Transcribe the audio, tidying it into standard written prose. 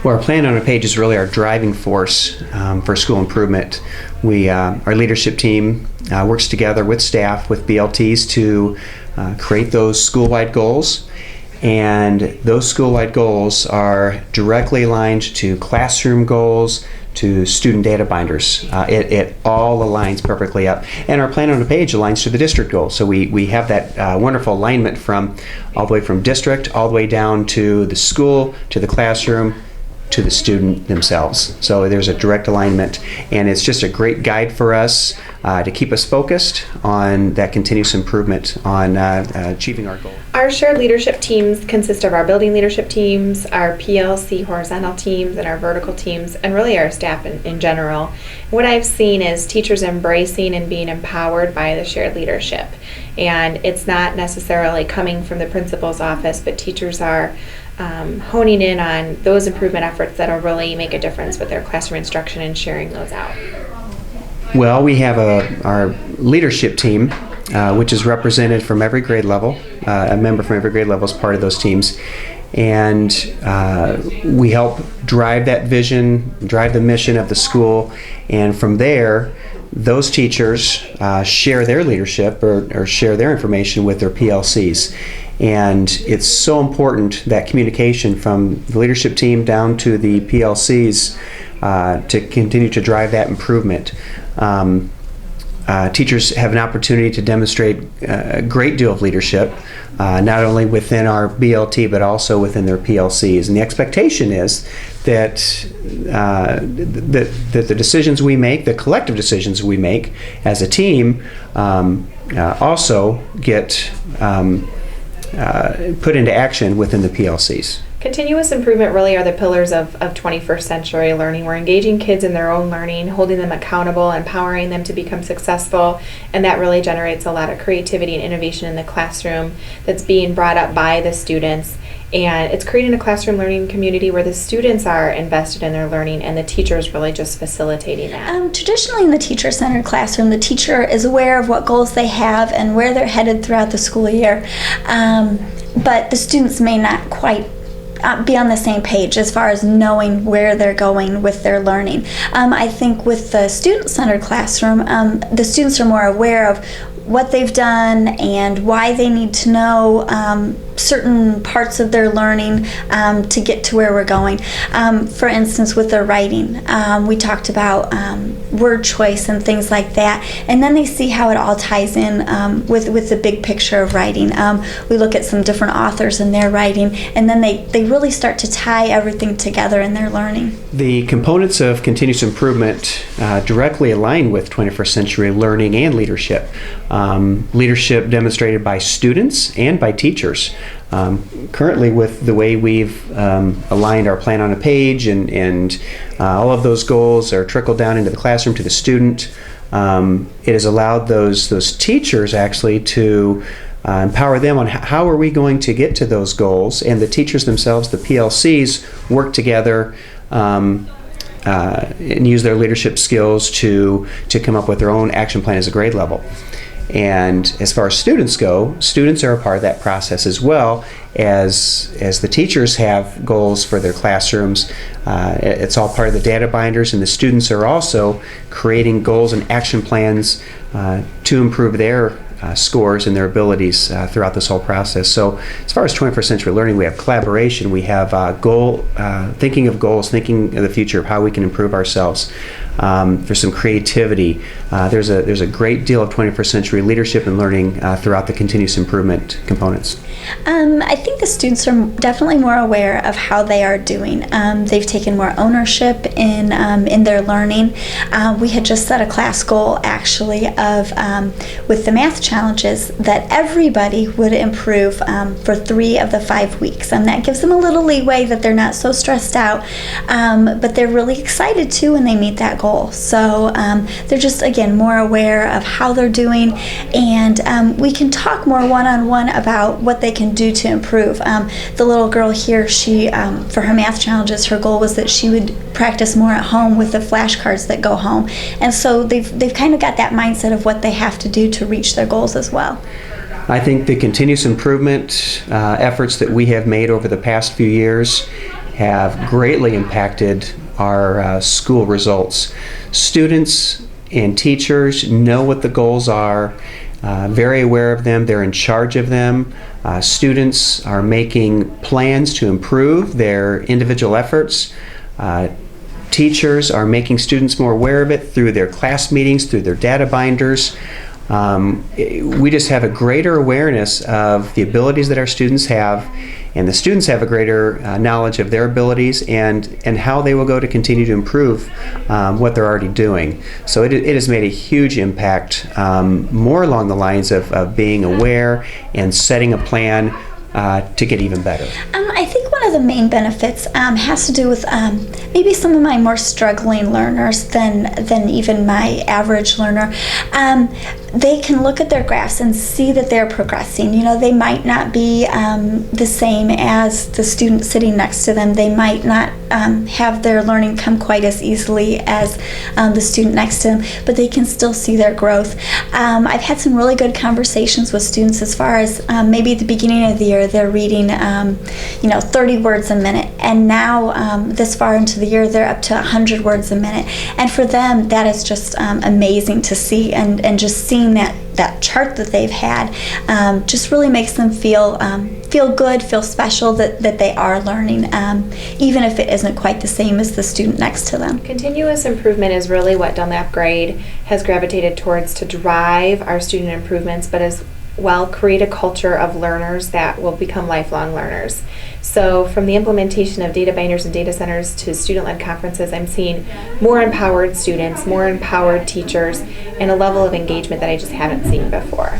Well, our plan on a page is really our driving force for school improvement. Our leadership team works together with staff, with BLTs to create those school-wide goals. And those school-wide goals are directly aligned to classroom goals, to student data binders. It all aligns perfectly up. And our plan on the page aligns to the district goals. So we have that wonderful alignment from all the way from district, all the way down to the school, to the classroom, to the student themselves. So there's a direct alignment, and it's just a great guide for us to keep us focused on that continuous improvement on achieving our goal. Our shared leadership teams consist of our building leadership teams, our PLC horizontal teams, and our vertical teams, and really our staff in general. What I've seen is teachers embracing and being empowered by the shared leadership. And it's not necessarily coming from the principal's office, but teachers are honing in on those improvement efforts that will really make a difference with their classroom instruction and sharing those out. Well, we have our leadership team, which is represented from every grade level. A member from every grade level is part of those teams. And we help drive that vision, drive the mission of the school. And from there, those teachers share their leadership or share their information with their PLCs. And it's so important, that communication from the leadership team down to the PLCs to continue to drive that improvement. Teachers have an opportunity to demonstrate a great deal of leadership, not only within our BLT but also within their PLCs. And the expectation is that the decisions we make, the collective decisions we make as a team, also get put into action within the PLCs. Continuous improvement really are the pillars of 21st century learning. We're engaging kids in their own learning, holding them accountable, empowering them to become successful, and that really generates a lot of creativity and innovation in the classroom that's being brought up by the students. And it's creating a classroom learning community where the students are invested in their learning and the teachers really just facilitating that. Traditionally in the teacher-centered classroom, the teacher is aware of what goals they have and where they're headed throughout the school year, but the students may not quite be on the same page as far as knowing where they're going with their learning. I think with the student-centered classroom, the students are more aware of what they've done and why they need to know certain parts of their learning to get to where we're going. For instance, with their writing, we talked about word choice and things like that, and then they see how it all ties in with the big picture of writing. We look at some different authors and their writing, and then they really start to tie everything together in their learning. The components of continuous improvement directly align with 21st century learning and leadership. Leadership demonstrated by students and by teachers. Currently, with the way we've aligned our plan on a page and all of those goals are trickled down into the classroom to the student, it has allowed those teachers actually to empower them on how are we going to get to those goals, and the teachers themselves, the PLCs, work together and use their leadership skills to come up with their own action plan as a grade level. And as far as students go, students are a part of that process as well as the teachers have goals for their classrooms. It's all part of the data binders, and the students are also creating goals and action plans to improve their scores and their abilities throughout this whole process. So as far as 21st century learning, we have collaboration, we have thinking of goals, thinking of the future of how we can improve ourselves. There's some creativity. There's a great deal of 21st century leadership and learning throughout the continuous improvement components. I think the students are definitely more aware of how they are doing. They've taken more ownership in their learning. We had just set a class goal actually of with the math challenges that everybody would improve for 3 of the 5 weeks, and that gives them a little leeway that they're not so stressed out, but they're really excited too when they meet that goal. So they're just, again, more aware of how they're doing, and we can talk more one-on-one about what they can do to improve. The little girl here, she for her math challenges, her goal was that she would practice more at home with the flashcards that go home, and so they've kind of got that mindset of what they have to do to reach their goals as well. I think the continuous improvement efforts that we have made over the past few years have greatly impacted our school results. Students and teachers know what the goals are, very aware of them, they're in charge of them. Students are making plans to improve their individual efforts. Teachers are making students more aware of it through their class meetings, through their data binders. We just have a greater awareness of the abilities that our students have, and the students have a greater knowledge of their abilities and how they will go to continue to improve what they're already doing. So it has made a huge impact, more along the lines of being aware and setting a plan to get even better. I think one of the main benefits has to do with maybe some of my more struggling learners than even my average learner. They can look at their graphs and see that they're progressing. You know, they might not be the same as the student sitting next to them. They might not have their learning come quite as easily as the student next to them, but they can still see their growth. I've had some really good conversations with students as far as maybe at the beginning of the year they're reading 30 words a minute, and now this far into the year they're up to 100 words a minute, and for them that is just amazing to see, and just seeing that chart that they've had just really makes them feel good, feel special that they are learning, even if it isn't quite the same as the student next to them. Continuous improvement is really what Dunlap Grade has gravitated towards to drive our student improvements, but as well create a culture of learners that will become lifelong learners. So from the implementation of data binders and data centers to student-led conferences, I'm seeing more empowered students, more empowered teachers, and a level of engagement that I just haven't seen before.